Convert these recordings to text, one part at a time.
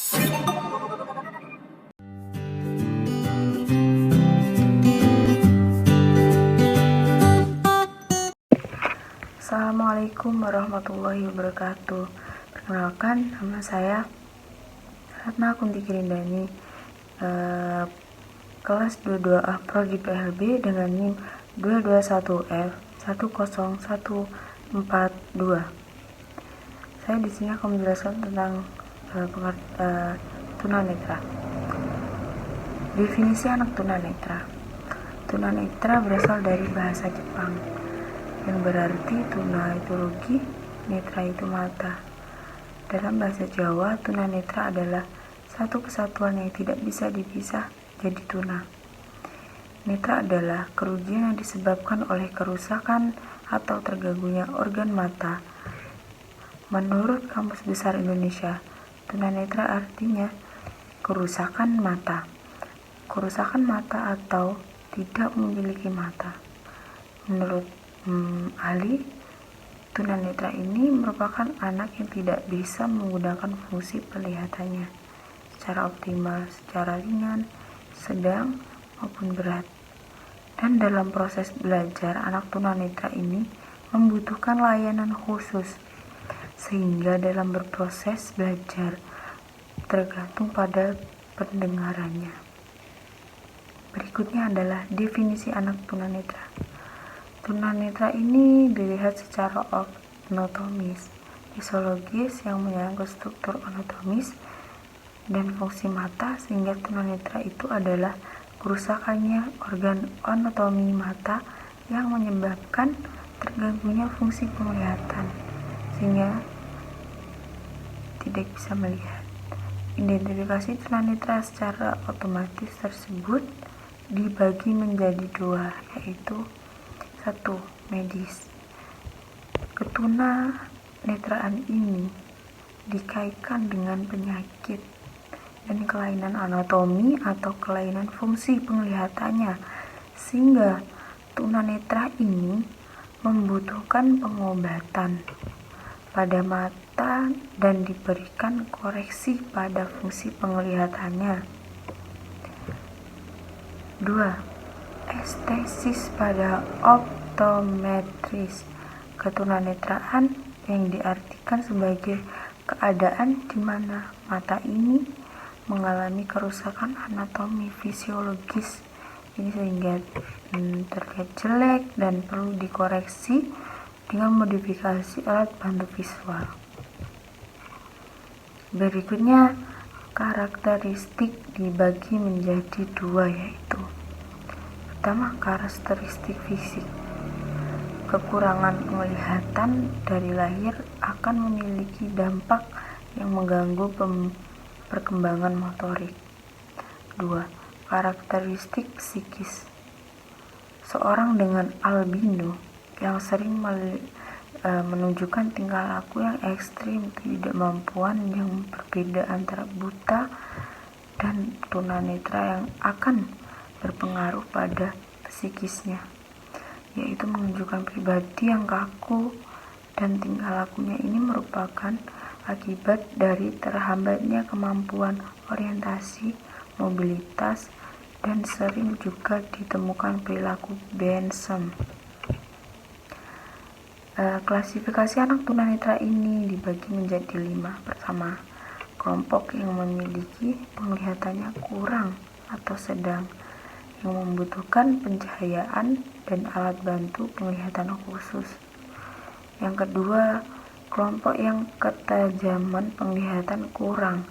Assalamualaikum warahmatullahi wabarakatuh. Perkenalkan, nama saya Ratna Kunti Kirindani, kelas 22A Prodi PLB dengan NIM 221F10142. Saya di sini akan menjelaskan tentang tunanetra. Definisi anak tunanetra. Tunanetra berasal dari bahasa Jepang yang berarti tuna itu rugi, netra itu mata. Dalam bahasa Jawa, tunanetra adalah satu kesatuan yang tidak bisa dipisah jadi tuna. Netra adalah kerugian yang disebabkan oleh kerusakan atau terganggunya organ mata. Menurut Kamus Besar Indonesia, tunanetra artinya kerusakan mata. Kerusakan mata atau tidak memiliki mata. Menurut ahli, tunanetra ini merupakan anak yang tidak bisa menggunakan fungsi penglihatannya secara optimal, secara ringan, sedang, maupun berat. Dan dalam proses belajar, anak tunanetra ini membutuhkan layanan khusus, sehingga dalam berproses belajar tergantung pada pendengarannya. Berikutnya adalah definisi anak tunanetra. Tunanetra ini dilihat secara anatomis, fisiologis yang menyangkut struktur anatomis dan fungsi mata, sehingga tunanetra itu adalah kerusakannya organ anatomi mata yang menyebabkan terganggunya fungsi penglihatan sehingga tidak bisa melihat. Identifikasi tunanetra secara otomatis tersebut dibagi menjadi dua, yaitu 1. Medis. Ketunanetraan ini dikaitkan dengan penyakit dan kelainan anatomi atau kelainan fungsi penglihatannya, sehingga tunanetra ini membutuhkan pengobatan pada mata dan diberikan koreksi pada fungsi penglihatannya. 2. Estesis pada optometris. Ketunanetraan yang diartikan sebagai keadaan di mana mata ini mengalami kerusakan anatomi fisiologis ini sehingga terlihat jelek dan perlu dikoreksi dengan modifikasi alat bantu visual. Berikutnya, karakteristik dibagi menjadi dua, yaitu pertama, karakteristik fisik. Kekurangan penglihatan dari lahir akan memiliki dampak yang mengganggu perkembangan motorik. 2. Karakteristik psikis. Seorang dengan albino yang sering menunjukkan tingkah laku yang ekstrim, ketidakmampuan yang berbeda antara buta dan tunanetra yang akan berpengaruh pada psikisnya, yaitu menunjukkan pribadi yang kaku, dan tingkah lakunya ini merupakan akibat dari terhambatnya kemampuan orientasi, mobilitas, dan sering juga ditemukan perilaku bensem. Klasifikasi anak tunanetra ini dibagi menjadi 5. Pertama, kelompok yang memiliki penglihatannya kurang atau sedang, yang membutuhkan pencahayaan dan alat bantu penglihatan khusus. Yang kedua, kelompok yang ketajaman penglihatan kurang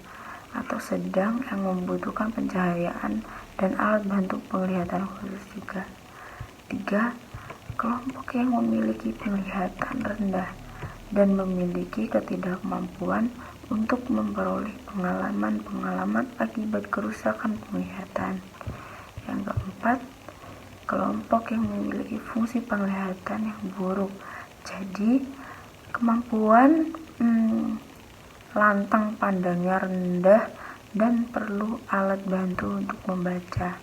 atau sedang, yang membutuhkan pencahayaan dan alat bantu penglihatan khusus juga. 3. Kelompok yang memiliki penglihatan rendah dan memiliki ketidakmampuan untuk memperoleh pengalaman-pengalaman akibat kerusakan penglihatan. Yang keempat, kelompok yang memiliki fungsi penglihatan yang buruk, jadi kemampuan lantang pandangnya rendah dan perlu alat bantu untuk membaca.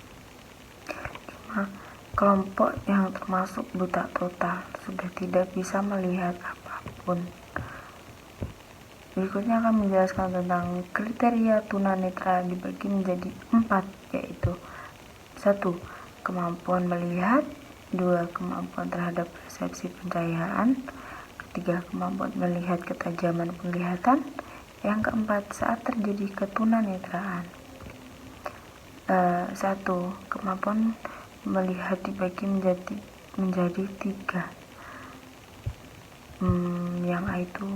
5. Kelompok yang termasuk buta total, sudah tidak bisa melihat apapun. Berikutnya akan menjelaskan tentang kriteria tunanetra dibagi menjadi 4, yaitu 1. Kemampuan melihat, 2. Kemampuan terhadap persepsi pencahayaan, 3. Kemampuan melihat ketajaman penglihatan, yang keempat, saat terjadi ketunanetraan. 1. Kemampuan melihat dibagi menjadi 3. Yang itu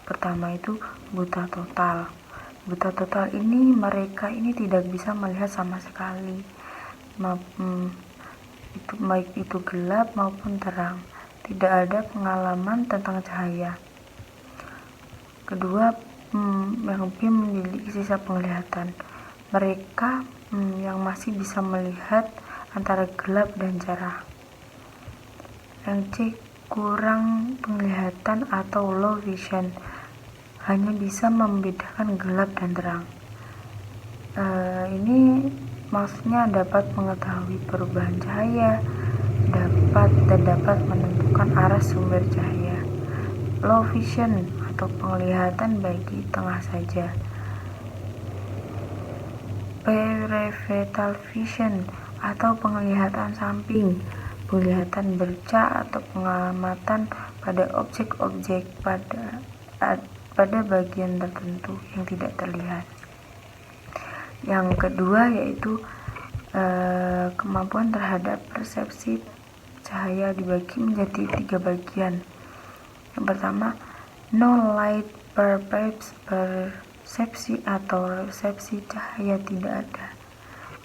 pertama itu buta total. Buta total ini mereka ini tidak bisa melihat sama sekali, itu baik itu gelap maupun terang, tidak ada pengalaman tentang cahaya. Kedua, yang lebih memiliki sisa penglihatan, mereka yang masih bisa melihat antara gelap dan cerah. Yang C, kurang penglihatan atau low vision, hanya bisa membedakan gelap dan terang. Ini maksudnya dapat mengetahui perubahan cahaya, dapat menentukan arah sumber cahaya. Low vision atau penglihatan bagi tengah saja. Peripheral vision atau penglihatan samping, penglihatan berca atau pengamatan pada objek-objek pada bagian tertentu yang tidak terlihat. Yang kedua yaitu kemampuan terhadap persepsi cahaya dibagi menjadi 3 bagian. Yang pertama, no light persepsi atau resepsi cahaya tidak ada.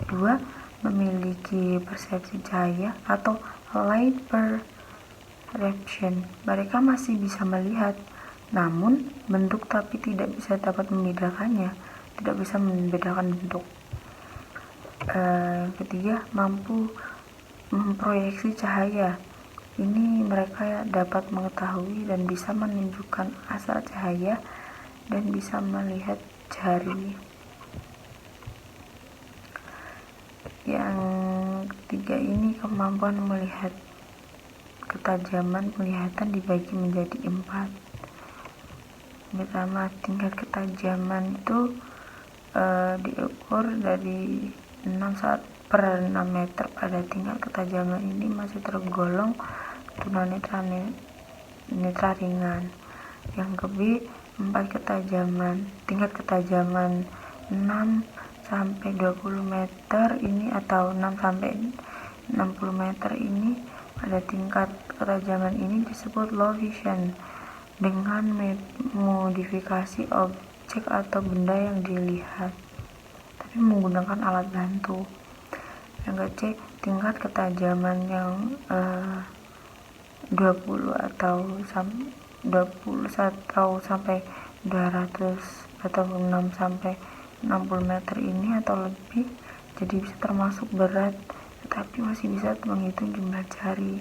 Kedua, memiliki persepsi cahaya atau light perception, mereka masih bisa melihat namun bentuk tapi tidak bisa dapat membedakannya, tidak bisa membedakan bentuk. Ketiga, mampu memproyeksi cahaya, ini mereka dapat mengetahui dan bisa menunjukkan asal cahaya dan bisa melihat jari. Yang ketiga ini kemampuan melihat ketajaman penglihatan dibagi menjadi 4. Pertama, tingkat ketajaman itu diukur dari 6/6 meter. Pada tingkat ketajaman ini masih tergolong tunanetra ringan. Yang kedua, 4 ketajaman. Tingkat ketajaman 6-20 meter ini atau 6-60 meter ini, pada tingkat ketajaman ini disebut low vision dengan modifikasi objek atau benda yang dilihat tapi menggunakan alat bantu. Yang C, tingkat ketajaman yang 20 atau sampai 200 atau 6 sampai 60 meter ini atau lebih, jadi bisa termasuk berat tetapi masih bisa menghitung jumlah jari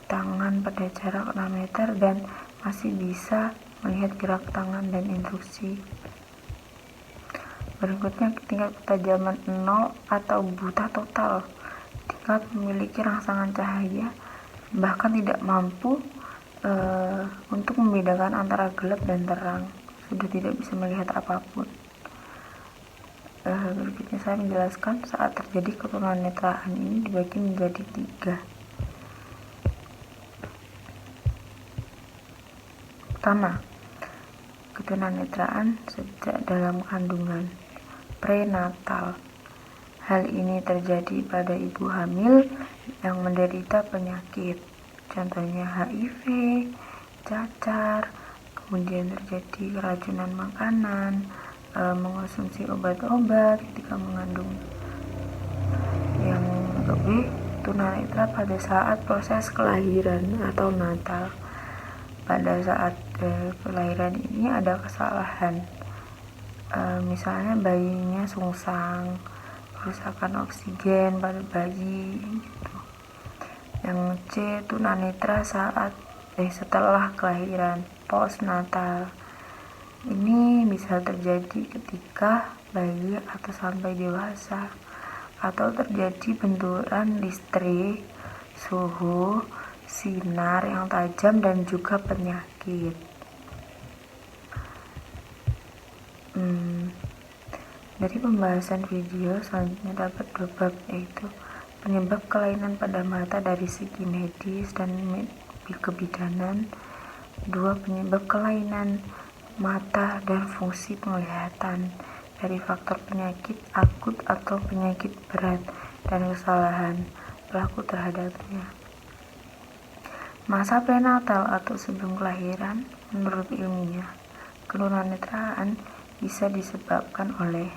tangan pada jarak 6 meter dan masih bisa melihat gerak tangan dan instruksi. Berikutnya, tingkat ketajaman 0 atau buta total, tingkat memiliki rangsangan cahaya bahkan tidak mampu untuk membedakan antara gelap dan terang, sudah tidak bisa melihat apapun. Berikutnya saya menjelaskan saat terjadi ketunanetraan ini dibagi menjadi 3. Pertama, ketunanetraan sejak dalam kandungan, prenatal. Hal ini terjadi pada ibu hamil yang menderita penyakit, contohnya HIV, cacar, kemudian terjadi keracunan makanan, mengonsumsi obat-obat ketika mengandung. Yang kedua, tunanetra pada saat proses kelahiran atau natal. Pada saat kelahiran ini ada kesalahan, misalnya bayinya sungsang, kerusakan oksigen pada bayi gitu. Yang C, tunanetra setelah kelahiran, postnatal. Ini bisa terjadi ketika bayi atau sampai dewasa, atau terjadi benturan listrik, suhu, sinar yang tajam dan juga penyakit. Dari pembahasan video selanjutnya dapat 2 bab, yaitu penyebab kelainan pada mata dari segi medis dan kebidanan. 2. Penyebab kelainan mata dan fungsi penglihatan dari faktor penyakit akut atau penyakit berat dan kesalahan pelaku terhadapnya. Masa prenatal atau sebelum kelahiran, menurut ilmiah, ketunanetraan bisa disebabkan oleh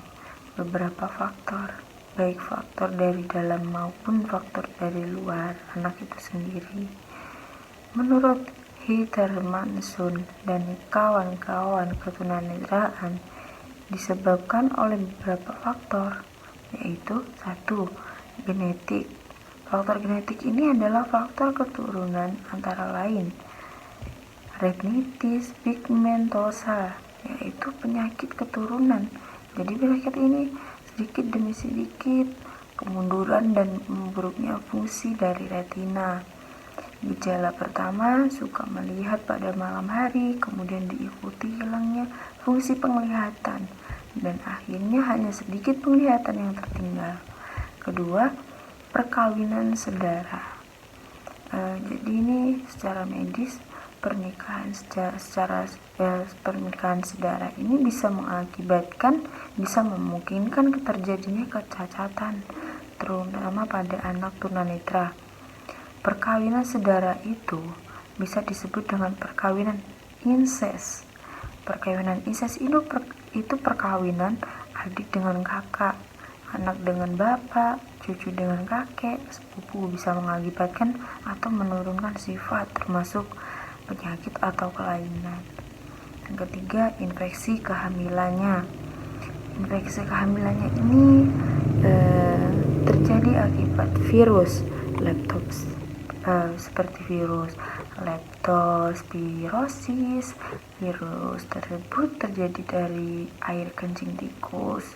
beberapa faktor, baik faktor dari dalam maupun faktor dari luar anak itu sendiri. Menurut Hermanson dan kawan-kawan, ketunanetraan disebabkan oleh beberapa faktor, yaitu 1. Genetik. Faktor genetik ini adalah faktor keturunan antara lain retinitis pigmentosa, yaitu penyakit keturunan. Jadi penyakit ini sedikit demi sedikit kemunduran dan memburuknya fungsi dari retina. Gejala pertama, suka melihat pada malam hari, kemudian diikuti hilangnya fungsi penglihatan, dan akhirnya hanya sedikit penglihatan yang tertinggal. Kedua, perkawinan sedara. Jadi ini secara medis, pernikahan sedara ini bisa memungkinkan terjadinya kecacatan, terutama pada anak tunanetra. Perkawinan sedara itu bisa disebut dengan perkawinan inses. Perkawinan inses itu perkawinan adik dengan kakak, anak dengan bapak, cucu dengan kakek, sepupu, bisa mengakibatkan atau menurunkan sifat termasuk penyakit atau kelainan. Yang ketiga, infeksi kehamilannya. Infeksi kehamilannya ini terjadi akibat virus seperti virus leptospirosis. Virus tersebut terjadi dari air kencing tikus,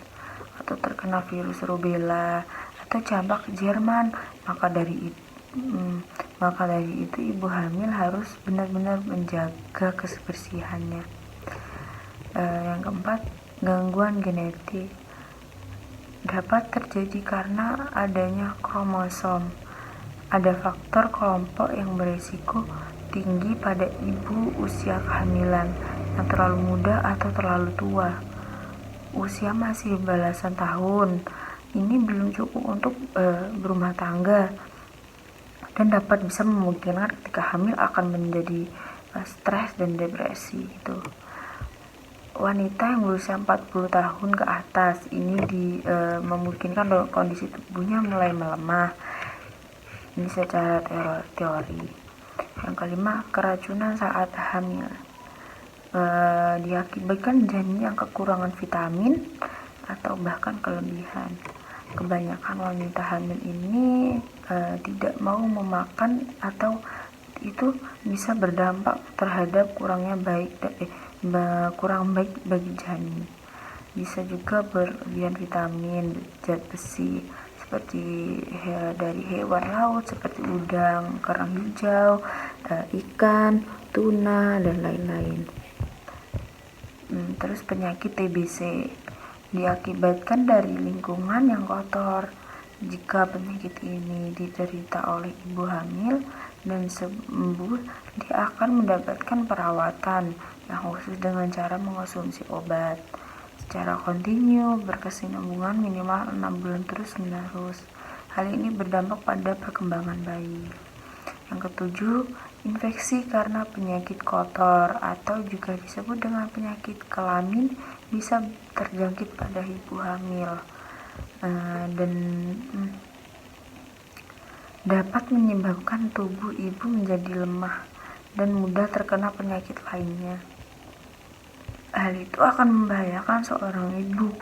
atau terkena virus rubella atau campak Jerman. Maka dari itu ibu hamil harus benar-benar menjaga kebersihannya. Yang keempat, gangguan genetik dapat terjadi karena adanya kromosom. Ada faktor kelompok yang berisiko tinggi pada ibu usia kehamilan yang terlalu muda atau terlalu tua. Usia masih belasan tahun ini belum cukup untuk berumah tangga dan dapat bisa memungkinkan ketika hamil akan menjadi stres dan depresi. Itu wanita yang berusia 40 tahun ke atas ini memungkinkan kondisi tubuhnya mulai melemah. Ini secara teori. Yang kelima, keracunan saat hamil. Diakibatkan janin yang kekurangan vitamin atau bahkan kelebihan. Kebanyakan wanita hamil ini tidak mau memakan, atau itu bisa berdampak terhadap kurang baik bagi janin. Bisa juga berlebihan vitamin, zat besi seperti dari hewan laut seperti udang, kerang hijau, ikan, tuna, dan lain-lain. Terus penyakit TBC diakibatkan dari lingkungan yang kotor. Jika penyakit ini diderita oleh ibu hamil dan sembuh, dia akan mendapatkan perawatan yang khusus dengan cara mengonsumsi obat secara kontinu berkesinambungan minimal 6 bulan terus menerus. Hal ini berdampak pada perkembangan bayi. Yang ketujuh, infeksi karena penyakit kotor atau juga disebut dengan penyakit kelamin bisa terjangkit pada ibu hamil dan dapat menyebabkan tubuh ibu menjadi lemah dan mudah terkena penyakit lainnya. Hal itu akan membahayakan seorang ibu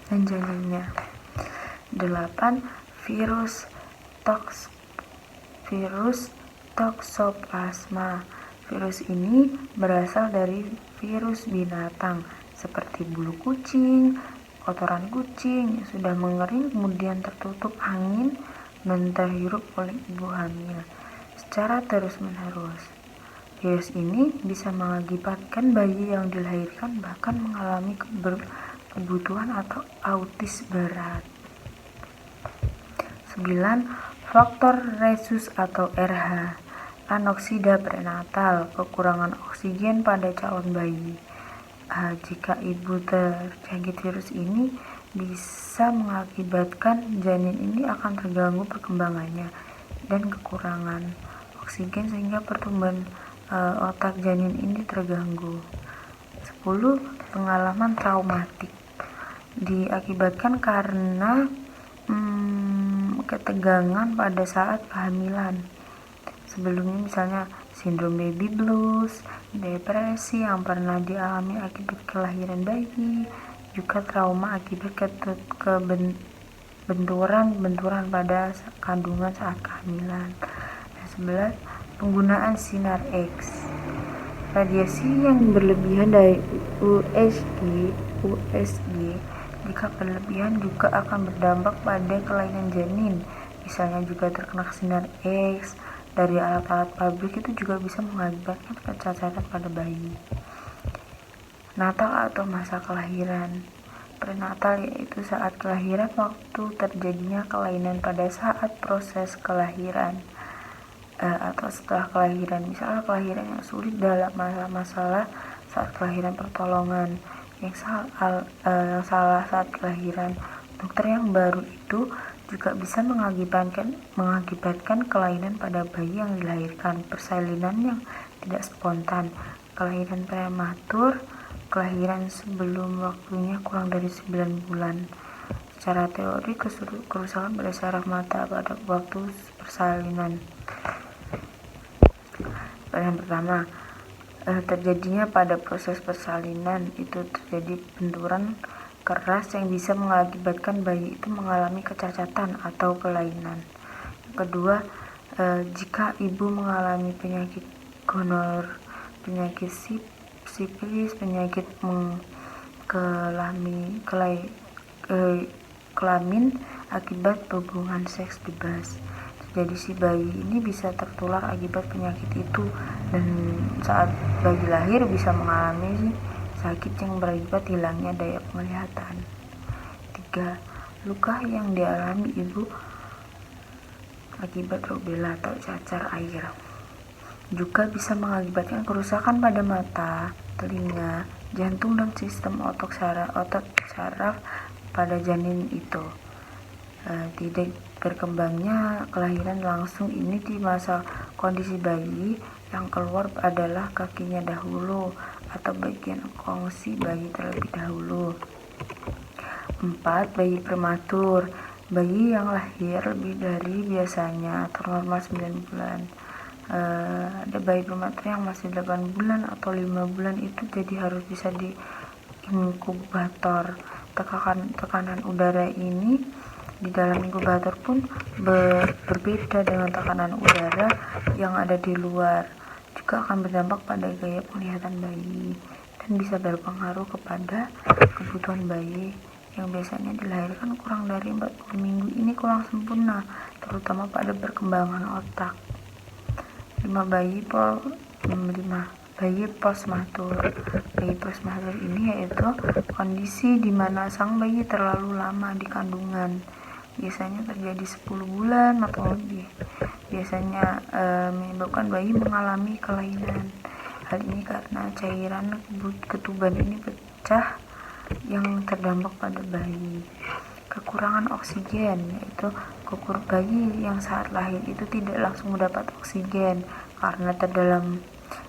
dan janinnya. 8. Virus toksoplasma. Virus ini berasal dari virus binatang seperti bulu kucing, kotoran kucing yang sudah mengering kemudian tertutup angin dan terhirup oleh ibu hamil secara terus-menerus. Virus ini bisa mengakibatkan bayi yang dilahirkan bahkan mengalami kebutuhan atau autis berat. 9. Faktor rhesus atau RH. Anoksida prenatal, kekurangan oksigen pada calon bayi. Jika ibu terjangkit virus ini, bisa mengakibatkan janin ini akan terganggu perkembangannya dan kekurangan oksigen sehingga pertumbuhan otak janin ini terganggu. 10. Pengalaman traumatik diakibatkan karena ketegangan pada saat kehamilan. Sebelumnya misalnya sindrom baby blues, depresi yang pernah dialami akibat kelahiran bayi, juga trauma akibat benturan pada kandungan saat kehamilan. 11. Penggunaan sinar X. Radiasi yang berlebihan dari USG jika berlebihan juga akan berdampak pada kelainan janin. Misalnya juga terkena sinar X dari alat-alat pabrik itu juga bisa mengakibatkan kecacatan pada bayi. Natal atau masa kelahiran. Prenatal yaitu saat kelahiran, waktu terjadinya kelainan pada saat proses kelahiran atau setelah kelahiran. Misalnya kelahiran yang sulit dalam masalah saat kelahiran, pertolongan yang salah saat kelahiran. Dokter yang baru itu juga bisa mengakibatkan kelainan pada bayi yang dilahirkan, persalinan yang tidak spontan, kelahiran prematur, kelahiran sebelum waktunya kurang dari 9 bulan. Secara teori, kerusakan pada saraf mata pada waktu persalinan. Yang pertama, terjadinya pada proses persalinan itu terjadi benturan keras yang bisa mengakibatkan bayi itu mengalami kecacatan atau kelainan. Yang kedua, jika ibu mengalami penyakit gonor, penyakit sifilis, penyakit kelamin akibat hubungan seks bebas. Jadi si bayi ini bisa tertular akibat penyakit itu, dan saat bayi lahir bisa mengalami sakit yang berakibat hilangnya daya penglihatan. 3. Luka yang dialami ibu akibat rubella atau cacar air juga bisa mengakibatkan kerusakan pada mata, telinga, jantung, dan sistem otot saraf pada janin itu. Tidak berkembangnya kelahiran langsung ini di masa kondisi bayi yang keluar adalah kakinya dahulu atau bagian kongsi bayi terlebih dahulu. 4. Bayi prematur, bayi yang lahir lebih dari biasanya atau normal 9 bulan. Ada bayi prematur yang masih 8 bulan atau 5 bulan itu jadi harus bisa di inkubator. Tekanan udara ini di dalam inkubator pun berbeda dengan tekanan udara yang ada di luar, juga akan berdampak pada gaya penglihatan bayi dan bisa berpengaruh kepada kebutuhan bayi yang biasanya dilahirkan kurang dari 40 minggu ini kurang sempurna, terutama pada perkembangan otak. 5. Bayi postmatur. Bayi postmatur ini yaitu kondisi di mana sang bayi terlalu lama di kandungan, biasanya terjadi 10 bulan atau lebih. Biasanya menyebabkan bayi mengalami kelainan. Hal ini karena cairan ketuban ini pecah yang terdampak pada bayi. Kekurangan oksigen, yaitu bayi yang saat lahir itu tidak langsung mendapat oksigen karena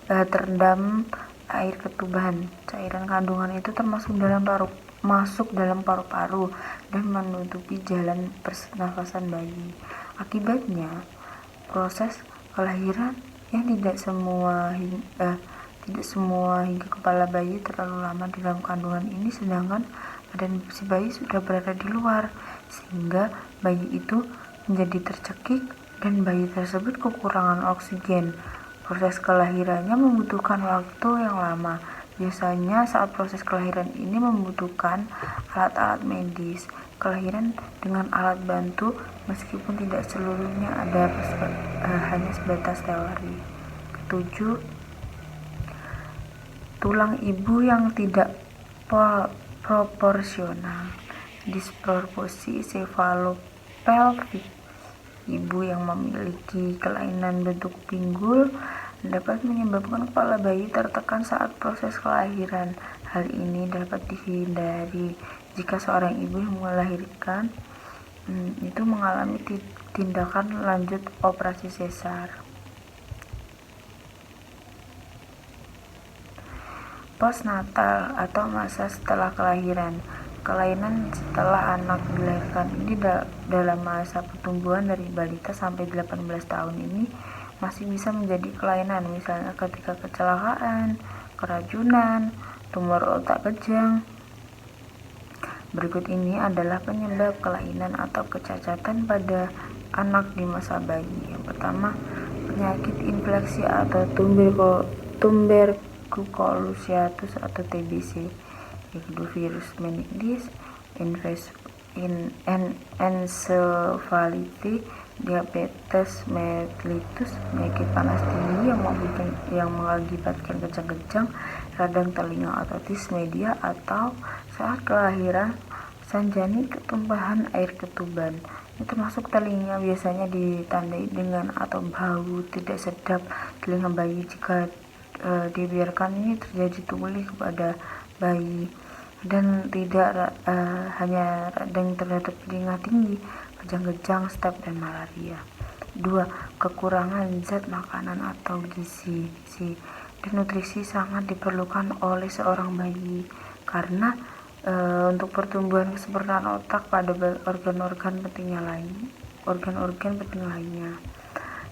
terendam air ketuban. Cairan kandungan itu masuk dalam paru-paru dan menutupi jalan pernafasan bayi. Akibatnya, proses kelahiran yang tidak semua hingga kepala bayi terlalu lama di dalam kandungan ini, sedangkan badan si bayi sudah berada di luar, sehingga bayi itu menjadi tercekik dan bayi tersebut kekurangan oksigen. Proses kelahirannya membutuhkan waktu yang lama. Biasanya saat proses kelahiran ini membutuhkan alat-alat medis. Kelahiran dengan alat bantu meskipun tidak seluruhnya ada, hanya sebatas teori. 7. tulang ibu yang tidak proporsional, disproporsi cefalopelvic. Ibu yang memiliki kelainan bentuk pinggul dapat menyebabkan kepala bayi tertekan saat proses kelahiran. Hal ini dapat dihindari jika seorang ibu yang melahirkan itu mengalami tindakan lanjut operasi sesar. Postnatal atau masa setelah kelahiran. Kelainan setelah anak dilahirkan ini dalam masa pertumbuhan dari balita sampai 18 tahun ini masih bisa menjadi kelainan, misalnya ketika kecelakaan, keracunan, tumor otak kejang. Berikut ini adalah penyebab kelainan atau kecacatan pada anak di masa bayi. Yang pertama, penyakit infeksi atau tuberculosis atau TBC. Yang kedua, virus meningitis, encephalitis, diabetes mellitus, penyakit panas tinggi yang mengakibatkan kejang-kejang radang telinga, otitis media, atau saat kelahiran sanjani ketumpahan air ketuban. Ini termasuk telinga biasanya ditandai dengan atau bau tidak sedap telinga bayi. Jika dibiarkan ini terjadi tuli kepada bayi dan tidak hanya radang terhadap telinga tinggi, kejang-kejang, staph, dan malaria. 2. Kekurangan zat makanan atau gizi dan nutrisi sangat diperlukan oleh seorang bayi karena untuk pertumbuhan kesempurnaan otak pada organ-organ penting lainnya.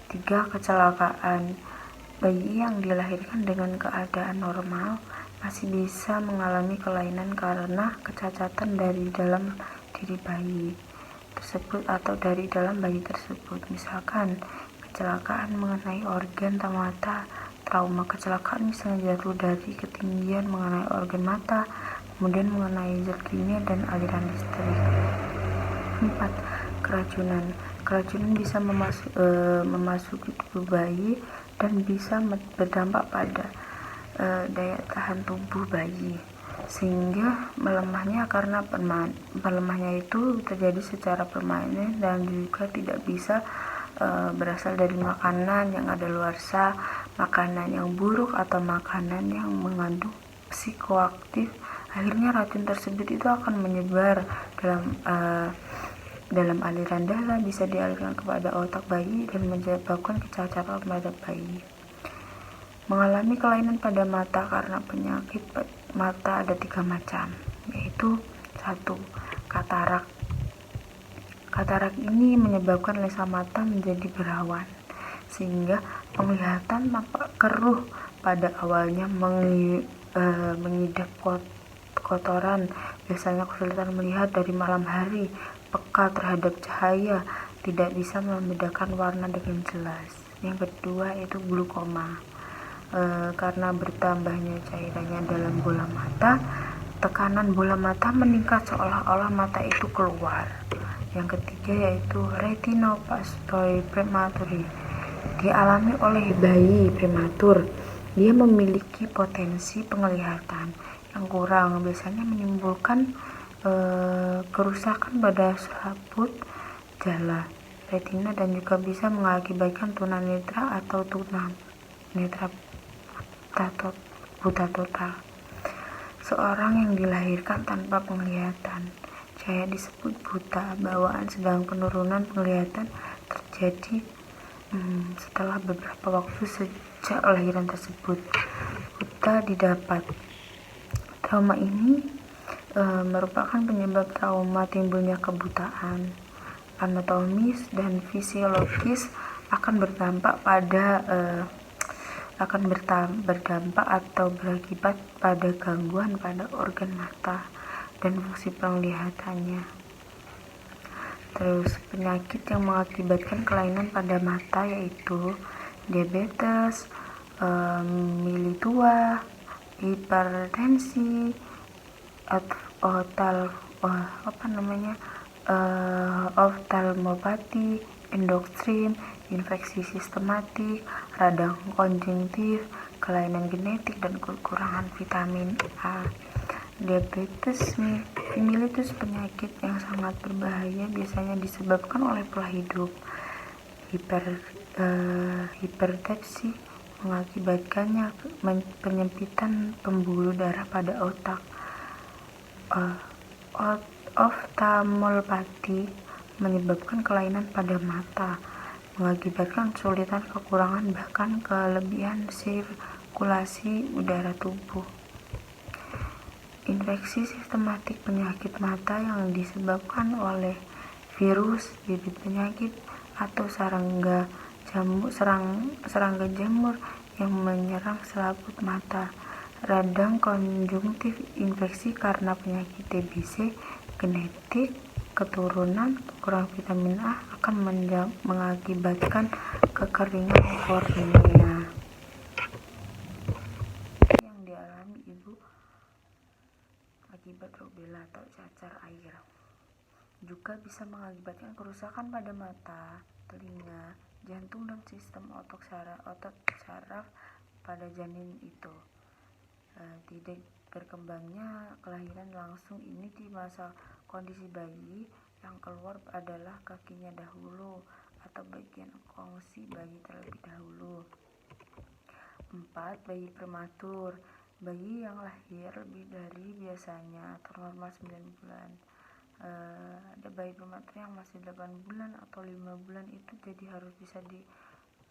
3. Kecelakaan. Bayi yang dilahirkan dengan keadaan normal masih bisa mengalami kelainan karena kecacatan dari dalam diri bayi tersebut atau dari dalam bayi tersebut. Misalkan kecelakaan mengenai organ mata, trauma kecelakaan misalnya jatuh dari ketinggian mengenai organ mata, kemudian mengenai zat kimia dan aliran listrik. 4. Keracunan. Keracunan bisa memasuki tubuh bayi dan bisa berdampak pada daya tahan tubuh bayi sehingga melemahnya, karena melemahnya itu terjadi secara permanen dan juga tidak bisa berasal dari makanan yang adaluarsa, makanan yang buruk, atau makanan yang mengandung psikoaktif. Akhirnya racun tersebut itu akan menyebar dalam aliran darah, bisa dialirkan kepada otak bayi dan menyebabkan kecacatan pada bayi. Mengalami kelainan pada mata karena penyakit mata ada 3 macam, yaitu 1. Katarak. Katarak ini menyebabkan lensa mata menjadi berawan sehingga penglihatan nampak keruh. Pada awalnya mengidap kotoran, biasanya kesulitan melihat dari malam hari, peka terhadap cahaya, tidak bisa membedakan warna dengan jelas. Yang kedua yaitu glaukoma. Karena bertambahnya cairannya dalam bola mata, tekanan bola mata meningkat seolah-olah mata itu keluar. Yang ketiga yaitu retinopathy premature, dialami oleh bayi prematur. Dia memiliki potensi penglihatan yang kurang, biasanya menimbulkan kerusakan pada selaput jala retina dan juga bisa mengakibatkan tunanetra atau tunanetra buta total. Seorang yang dilahirkan tanpa penglihatan cahaya disebut buta bawaan, sedang penurunan penglihatan terjadi setelah beberapa waktu sejak lahiran tersebut. Buta didapat. Trauma ini merupakan penyebab trauma timbulnya kebutaan. Anatomis dan fisiologis akan berdampak atau berakibat pada gangguan pada organ mata dan fungsi penglihatannya. Terus penyakit yang mengakibatkan kelainan pada mata yaitu diabetes mellitus, hipertensi, oftalmopati, endokrin, infeksi sistematik, radang konjungtif, kelainan genetik dan kekurangan vitamin A. Diabetes mellitus, penyakit yang sangat berbahaya, biasanya disebabkan oleh pola hidup. Hipertensi mengakibatkannya penyempitan pembuluh darah pada otak. Oftalmopati menyebabkan kelainan pada mata, mengakibatkan kesulitan, kekurangan, bahkan kelebihan sirkulasi udara tubuh. Infeksi sistematik, penyakit mata yang disebabkan oleh virus, bibit penyakit, atau serangga jamur yang menyerang selaput mata. Radang konjungtif, infeksi karena penyakit TBC, genetik, keturunan, kurang vitamin A akan mengakibatkan kekeringan kornea yang dialami ibu akibat rubella atau cacar air. Juga bisa mengakibatkan kerusakan pada mata, telinga, jantung, dan sistem otot saraf pada janin itu. Tidak berkembangnya kelahiran langsung ini di masa kondisi bayi yang keluar adalah kakinya dahulu atau bagian kongsi bayi terlebih dahulu. 4. Bayi prematur, bayi yang lahir lebih dari biasanya atau normal 9 bulan. Ada bayi prematur yang masih 8 bulan atau 5 bulan, itu jadi harus bisa di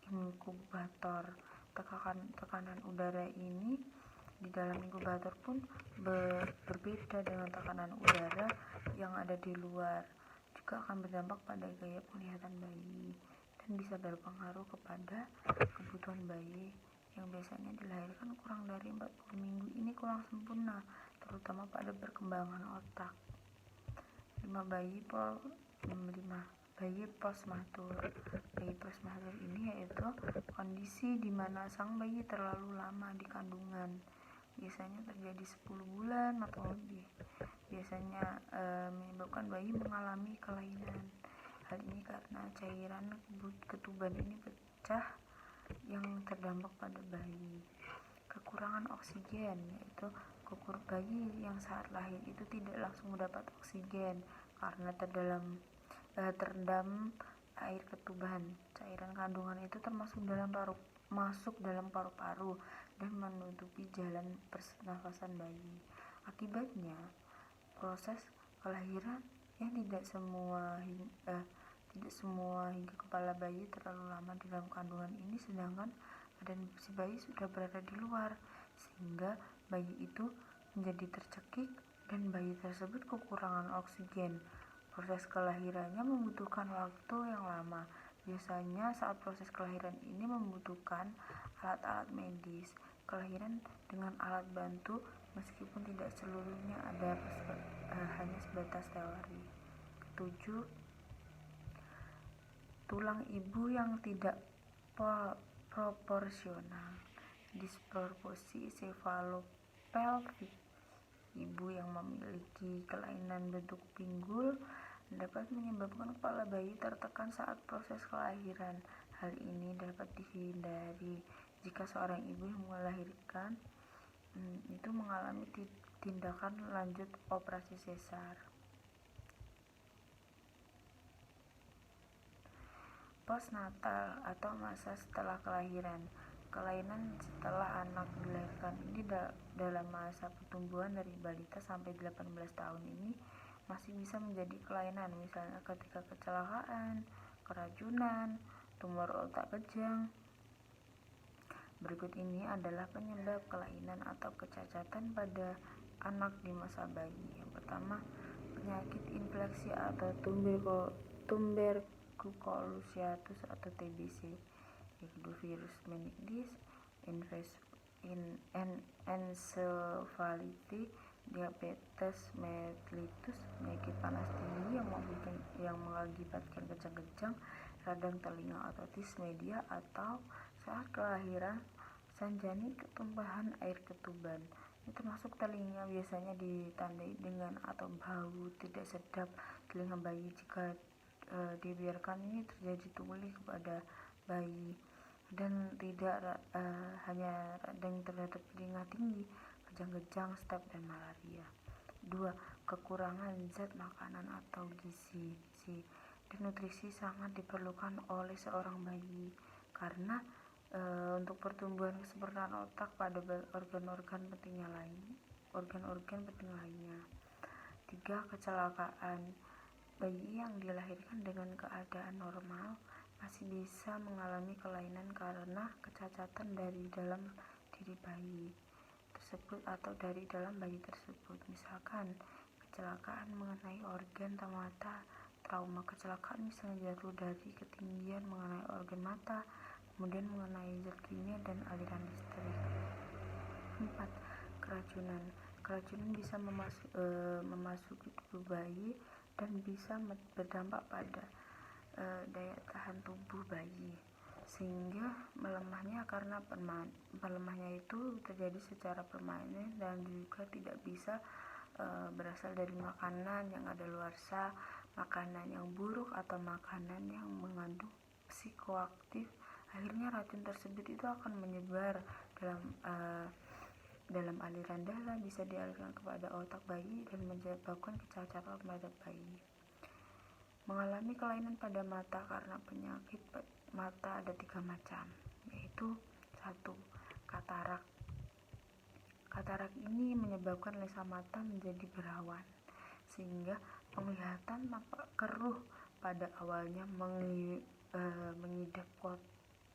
inkubator. Tekanan udara ini di dalam inkubator pun berbeda dengan tekanan udara yang ada di luar. Juga akan berdampak pada gaya penglihatan bayi dan bisa berpengaruh kepada kebutuhan bayi yang biasanya dilahirkan kurang dari 40 minggu ini kurang sempurna, terutama pada perkembangan otak. 5. Bayi postmatur. Bayi postmatur ini yaitu kondisi di mana sang bayi terlalu lama di kandungan, biasanya terjadi 10 bulan atau lebih. Biasanya menyebabkan bayi mengalami kelainan. Hal ini karena cairan ketuban ini pecah yang terdampak pada bayi. Kekurangan oksigen, yaitu bayi yang saat lahir itu tidak langsung mendapat oksigen karena terendam air ketuban. Cairan kandungan itu masuk dalam paru-paru dan menutupi jalan pernafasan bayi. Akibatnya, proses kelahiran yang tidak semua hingga kepala bayi terlalu lama di dalam kandungan ini, sedangkan badan si bayi sudah berada di luar, sehingga bayi itu menjadi tercekik dan bayi tersebut kekurangan oksigen. Proses kelahirannya membutuhkan waktu yang lama. Biasanya saat proses kelahiran ini membutuhkan alat-alat medis. Kelahiran dengan alat bantu, meskipun tidak seluruhnya ada, hanya sebatas teori. 7. Tulang ibu yang tidak proporsional, disproporsi cephalopelvic. Ibu yang memiliki kelainan bentuk pinggul dapat menyebabkan kepala bayi tertekan saat proses kelahiran. Hal ini dapat dihindari jika seorang ibu yang melahirkan itu mengalami tindakan lanjut operasi sesar. Postnatal atau masa setelah kelahiran. Kelainan setelah anak dilahirkan ini dalam masa pertumbuhan dari balita sampai 18 tahun ini masih bisa menjadi kelainan, misalnya ketika kecelakaan, keracunan, tumor otak kejang. Berikut ini adalah penyebab kelainan atau kecacatan pada anak di masa bayi. Yang pertama, penyakit infeksi atau tuberculosis atau TBC. Yang kedua, virus meningitis, encephalitis, diabetes mellitus, penyakit panas tinggi yang mengakibatkan kejang-kejang, radang telinga, otitis media, atau saat kelahiran sang janin ketumpahan air ketuban. Ini termasuk telinga biasanya ditandai dengan atau bau tidak sedap telinga bayi. Jika dibiarkan ini terjadi tuli kepada bayi. dan tidak hanya radang terhadap keringat tinggi, kejang-kejang, staph, dan malaria. 2. Kekurangan zat makanan atau gizi. Dan nutrisi sangat diperlukan oleh seorang bayi karena untuk pertumbuhan kesempurnaan otak pada organ-organ penting lainnya. 3. Kecelakaan. Bayi yang dilahirkan dengan keadaan normal masih bisa mengalami kelainan karena kecacatan dari dalam diri bayi tersebut atau dari dalam bayi tersebut. Misalkan kecelakaan mengenai organ mata, trauma kecelakaan misalnya jatuh dari ketinggian mengenai organ mata, kemudian mengenai zat kimia dan aliran listrik. 4. Keracunan bisa memasuki tubuh bayi dan bisa berdampak pada daya tahan tubuh bayi sehingga melemahnya karena melemahnya itu terjadi secara permanen dan juga tidak bisa berasal dari makanan yang adaluarsa, makanan yang buruk atau makanan yang mengandung psikoaktif. Akhirnya racun tersebut itu akan menyebar dalam aliran darah, bisa dialirkan kepada otak bayi dan menyebabkan kecacatan pada bayi. Mengalami kelainan pada mata karena penyakit mata ada 3 macam, yaitu 1. Katarak. Katarak ini menyebabkan lensa mata menjadi berawan sehingga penglihatan nampak keruh, pada awalnya mengidap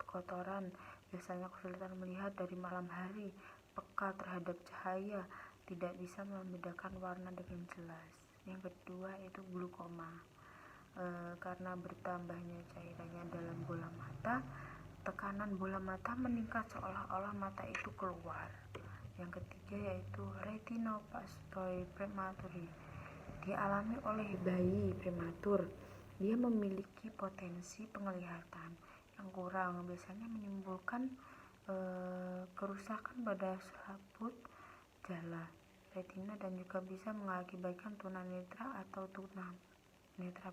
kotoran, biasanya kesulitan melihat dari malam hari, peka terhadap cahaya, tidak bisa membedakan warna dengan jelas. Yang kedua yaitu glaukoma. Karena bertambahnya cairannya dalam bola mata, tekanan bola mata meningkat seolah-olah mata itu keluar. Yang ketiga yaitu retinopathy prematuri, dialami oleh bayi prematur. Dia memiliki potensi penglihatan yang kurang, biasanya menimbulkan kerusakan pada selaput jala retina dan juga bisa mengakibatkan tunanetra atau tunanetra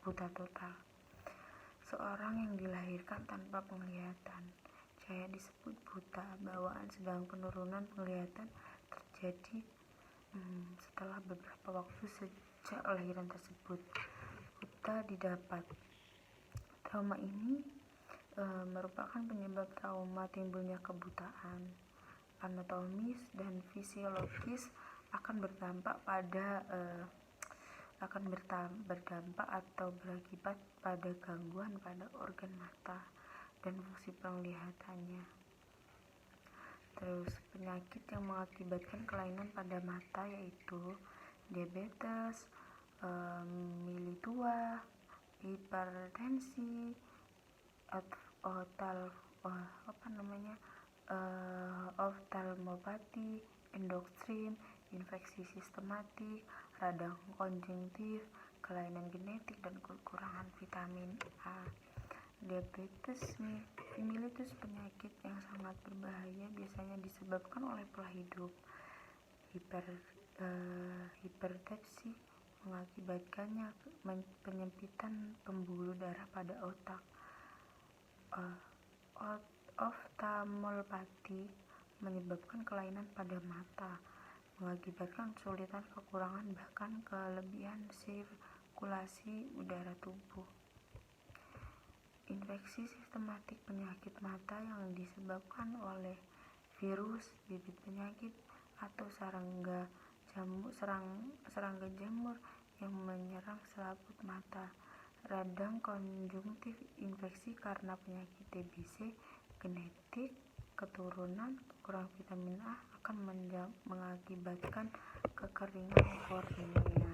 buta total. Seorang yang dilahirkan tanpa penglihatan cahaya disebut buta bawaan, sedang penurunan penglihatan terjadi setelah beberapa waktu sejak lahiran tersebut. Buta didapat. Trauma ini merupakan penyebab trauma timbulnya kebutaan. Anatomis dan fisiologis akan berdampak atau berakibat pada gangguan pada organ mata dan fungsi penglihatannya. Terus penyakit yang mengakibatkan kelainan pada mata yaitu diabetes, militua, hipertensi, oftalmopati, endokrin, infeksi sistematik, radang konjungtif, kelainan genetik, dan kekurangan vitamin A. Diabetes mellitus, penyakit yang sangat berbahaya, biasanya disebabkan oleh pola hidup. Hipertensi mengakibatkannya penyempitan pembuluh darah pada otak. Oftalmopati menyebabkan kelainan pada mata, mengakibatkan kesulitan, kekurangan, bahkan kelebihan sirkulasi udara tubuh. Infeksi sistematik, penyakit mata yang disebabkan oleh virus, bibit penyakit, atau serangga jamur yang menyerang selaput mata. Radang konjungtif, infeksi karena penyakit TBC, genetik, keturunan, kurang vitamin A akan mengakibatkan kekeringan kornea.